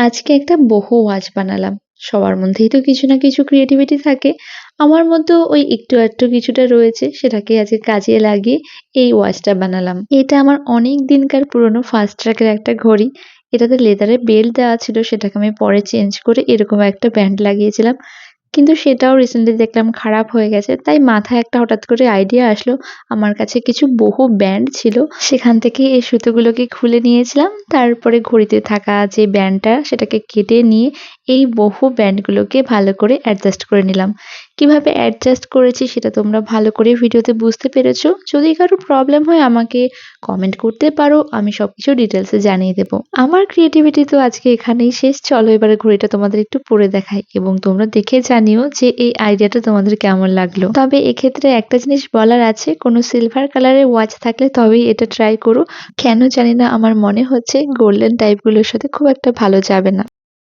আজকে একটা বহু ওয়াচ বানালাম। সবার মধ্যেই তো কিছু না কিছু ক্রিয়েটিভিটি থাকে। আমার মধ্যেও ওই একটু আধটু কিছুটা রয়েছে, সেটাকে আজকে কাজে লাগিয়ে এই ওয়াচটা বানালাম। এটা আমার অনেক দিনকার পুরনো ফাস্ট ট্র্যাকের একটা ঘড়ি। এটাতে লেদারের বেল্ট দেওয়া ছিল, সেটাকে আমি পরে চেঞ্জ করে এরকম একটা ব্যান্ড লাগিয়েছিলাম। কিন্তু সেটাও রিসেন্টলি দেখলাম খারাপ হয়ে গেছে। তাই মাথায় একটা হঠাৎ করে আইডিয়া আসলো, আমার কাছে কিছু বহু ব্যান্ড ছিল। সেখান থেকে এই সুতোগুলোকে খুলে নিয়েছিলাম। তারপরে ঘড়িতে থাকা যে ব্যান্ডটা সেটাকে কেটে নিয়ে এই বহু ব্যান্ডগুলোকে ভালো করে অ্যাডজাস্ট করে নিলাম। কিভাবে অ্যাডজাস্ট করেছি সেটা তোমরা ভালো করে ভিডিওতে বুঝতে পেরেছো। যদি কারো প্রবলেম হয় আমাকে কমেন্ট করতে পারো, আমি সবকিছু ডিটেলসে জানিয়ে দেবো। আমার ক্রিয়েটিভিটি তো আজকে এখানেই শেষ। চলো এবারে ঘড়িটা তোমাদের একটু পরে দেখাই এবং তোমরা দেখে জানিও যে এই আইডিয়াটা তোমাদের কেমন লাগলো। তবে এক্ষেত্রে একটা জিনিস বলার আছে, কোনো সিলভার কালারের ওয়াচ থাকলে তবেই এটা ট্রাই করো। কেন জানি না আমার মনে হচ্ছে গোল্ডেন টাইপগুলোর সাথে খুব একটা ভালো যাবে না।